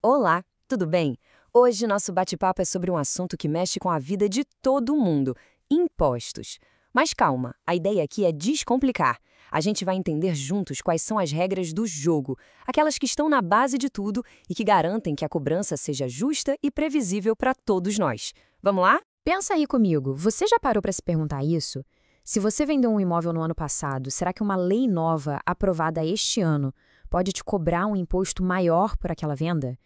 Olá, tudo bem? Hoje nosso bate-papo é sobre um assunto que mexe com a vida de todo mundo: impostos. Mas calma, a ideia aqui é descomplicar. A gente vai entender juntos quais são as regras do jogo, aquelas que estão na base de tudo e que garantem que a cobrança seja justa e previsível para todos nós. Vamos lá? Pensa aí comigo, você já parou para se perguntar isso? Se você vendeu um imóvel no ano passado, será que uma lei nova aprovada este ano pode te cobrar um imposto maior por aquela venda?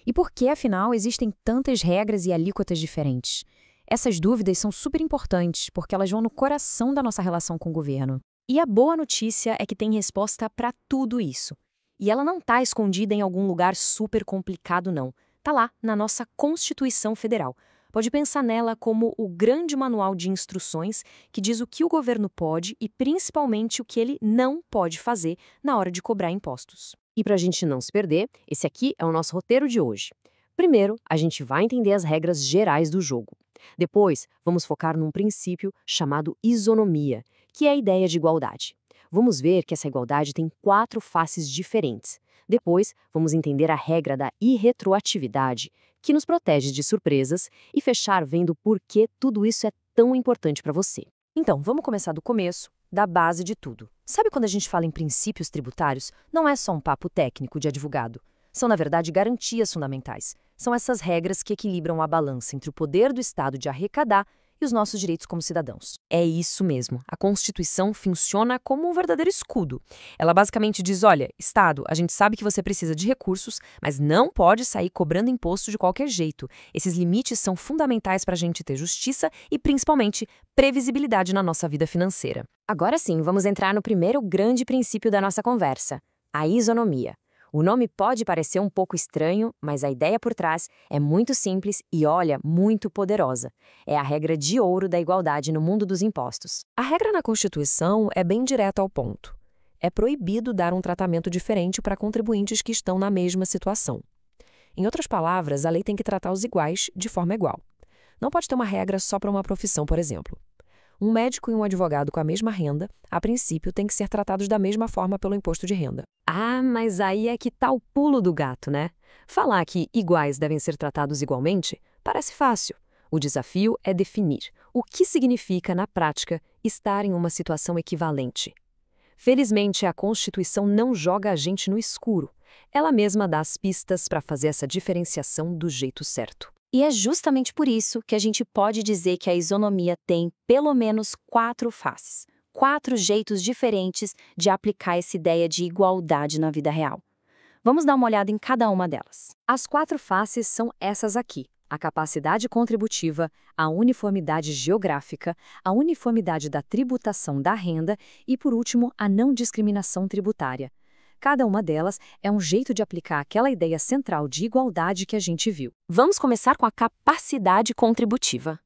E por que, afinal, existem tantas regras e alíquotas diferentes? Essas dúvidas são super importantes porque elas vão no coração da nossa relação com o governo. E a boa notícia é que tem resposta para tudo isso. E ela não está escondida em algum lugar super complicado, não. Está lá, na nossa Constituição Federal. Pode pensar nela como o grande manual de instruções que diz o que o governo pode e principalmente o que ele não pode fazer na hora de cobrar impostos. E para a gente não se perder, esse aqui é o nosso roteiro de hoje. Primeiro, a gente vai entender as regras gerais do jogo. Depois, vamos focar num princípio chamado isonomia, que é a ideia de igualdade. Vamos ver que essa igualdade tem 4 faces diferentes. Depois, vamos entender a regra da irretroatividade, que nos protege de surpresas, e fechar vendo por que tudo isso é tão importante para você. Então, vamos começar do começo, da base de tudo. Sabe quando a gente fala em princípios tributários, não é só um papo técnico de advogado. São, na verdade, garantias fundamentais. São essas regras que equilibram a balança entre o poder do Estado de arrecadar e os nossos direitos como cidadãos. É isso mesmo. A Constituição funciona como um verdadeiro escudo. Ela basicamente diz, olha, Estado, a gente sabe que você precisa de recursos, mas não pode sair cobrando imposto de qualquer jeito. Esses limites são fundamentais para a gente ter justiça e, principalmente, previsibilidade na nossa vida financeira. Agora sim, vamos entrar no primeiro grande princípio da nossa conversa, a isonomia. O nome pode parecer um pouco estranho, mas a ideia por trás é muito simples e, olha, muito poderosa. É a regra de ouro da igualdade no mundo dos impostos. A regra na Constituição é bem direta ao ponto. É proibido dar um tratamento diferente para contribuintes que estão na mesma situação. Em outras palavras, a lei tem que tratar os iguais de forma igual. Não pode ter uma regra só para uma profissão, por exemplo. Um médico e um advogado com a mesma renda, a princípio, têm que ser tratados da mesma forma pelo imposto de renda. Ah, mas aí é que tá o pulo do gato, né? Falar que iguais devem ser tratados igualmente parece fácil. O desafio é definir o que significa, na prática, estar em uma situação equivalente. Felizmente, a Constituição não joga a gente no escuro. Ela mesma dá as pistas para fazer essa diferenciação do jeito certo. E é justamente por isso que a gente pode dizer que a isonomia tem pelo menos 4 faces, 4 jeitos diferentes de aplicar essa ideia de igualdade na vida real. Vamos dar uma olhada em cada uma delas. As 4 faces são essas aqui: a capacidade contributiva, a uniformidade geográfica, a uniformidade da tributação da renda e, por último, a não discriminação tributária. Cada uma delas é um jeito de aplicar aquela ideia central de igualdade que a gente viu. Vamos começar com a capacidade contributiva.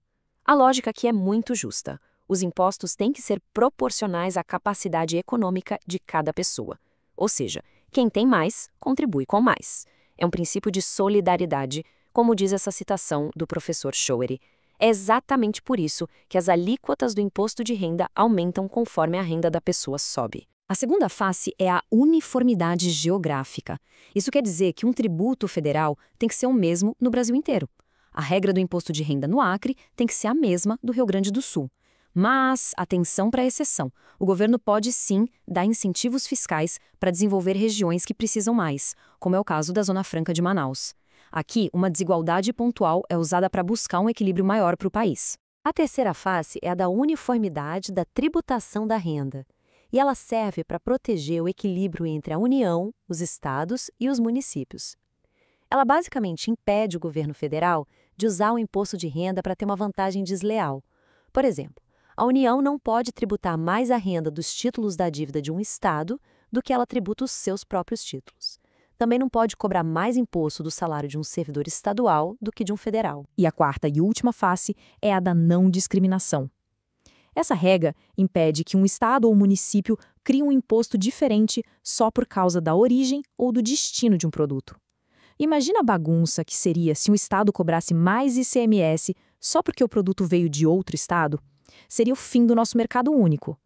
A lógica aqui é muito justa. Os impostos têm que ser proporcionais à capacidade econômica de cada pessoa. Ou seja, quem tem mais, contribui com mais. É um princípio de solidariedade, como diz essa citação do professor Schoery. É exatamente por isso que as alíquotas do imposto de renda aumentam conforme a renda da pessoa sobe. A segunda face é a uniformidade geográfica. Isso quer dizer que um tributo federal tem que ser o mesmo no Brasil inteiro. A regra do imposto de renda no Acre tem que ser a mesma do Rio Grande do Sul. Mas, atenção para a exceção, o governo pode sim dar incentivos fiscais para desenvolver regiões que precisam mais, como é o caso da Zona Franca de Manaus. Aqui, uma desigualdade pontual é usada para buscar um equilíbrio maior para o país. A terceira face é a da uniformidade da tributação da renda. E ela serve para proteger o equilíbrio entre a União, os estados e os municípios. Ela basicamente impede o governo federal de usar o imposto de renda para ter uma vantagem desleal. Por exemplo, a União não pode tributar mais a renda dos títulos da dívida de um estado do que ela tributa os seus próprios títulos. Também não pode cobrar mais imposto do salário de um servidor estadual do que de um federal. E a quarta e última face é a da não discriminação. Essa regra impede que um estado ou município crie um imposto diferente só por causa da origem ou do destino de um produto. Imagina a bagunça que seria se um estado cobrasse mais ICMS só porque o produto veio de outro estado. Seria o fim do nosso mercado único.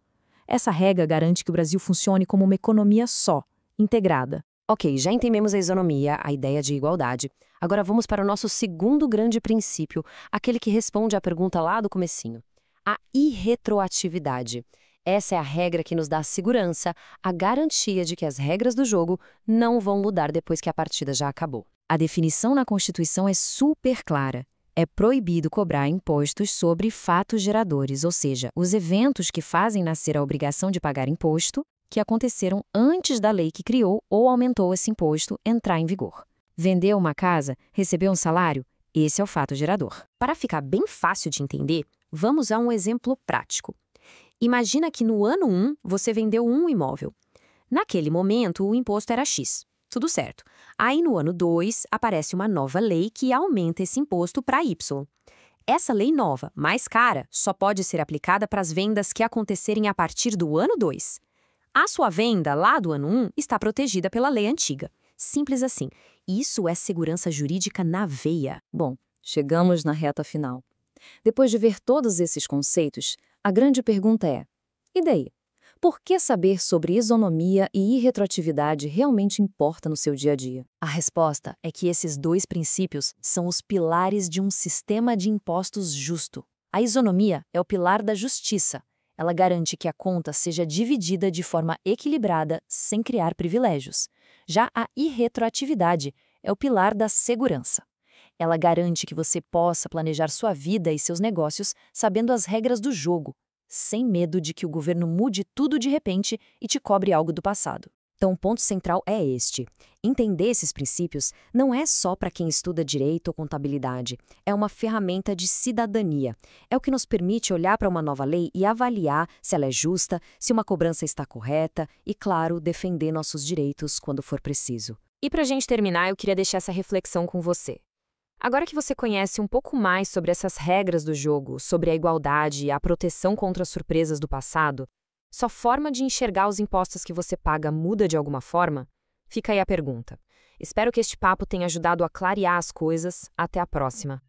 Essa regra garante que o Brasil funcione como uma economia só, integrada. Ok, já entendemos a isonomia, a ideia de igualdade. Agora vamos para o nosso segundo grande princípio, aquele que responde à pergunta lá do comecinho. A irretroatividade. Essa é a regra que nos dá a segurança, a garantia de que as regras do jogo não vão mudar depois que a partida já acabou. A definição na Constituição é super clara. É proibido cobrar impostos sobre fatos geradores, ou seja, os eventos que fazem nascer a obrigação de pagar imposto, que aconteceram antes da lei que criou ou aumentou esse imposto entrar em vigor. Vender uma casa, receber um salário, esse é o fato gerador. Para ficar bem fácil de entender, vamos a um exemplo prático. Imagina que no ano 1 você vendeu um imóvel. Naquele momento, o imposto era X. Tudo certo. Aí no ano 2, aparece uma nova lei que aumenta esse imposto para Y. Essa lei nova, mais cara, só pode ser aplicada para as vendas que acontecerem a partir do ano 2. A sua venda lá do ano 1 está protegida pela lei antiga. Simples assim. Isso é segurança jurídica na veia. Bom, chegamos na reta final. Depois de ver todos esses conceitos, a grande pergunta é: e daí? Por que saber sobre isonomia e irretroatividade realmente importa no seu dia a dia? A resposta é que esses dois princípios são os pilares de um sistema de impostos justo. A isonomia é o pilar da justiça. Ela garante que a conta seja dividida de forma equilibrada, sem criar privilégios. Já a irretroatividade é o pilar da segurança. Ela garante que você possa planejar sua vida e seus negócios sabendo as regras do jogo, sem medo de que o governo mude tudo de repente e te cobre algo do passado. Então, o ponto central é este. Entender esses princípios não é só para quem estuda direito ou contabilidade. É uma ferramenta de cidadania. É o que nos permite olhar para uma nova lei e avaliar se ela é justa, se uma cobrança está correta e, claro, defender nossos direitos quando for preciso. E para a gente terminar, eu queria deixar essa reflexão com você. Agora que você conhece um pouco mais sobre essas regras do jogo, sobre a igualdade e a proteção contra as surpresas do passado, sua forma de enxergar os impostos que você paga muda de alguma forma? Fica aí a pergunta. Espero que este papo tenha ajudado a clarear as coisas. Até a próxima.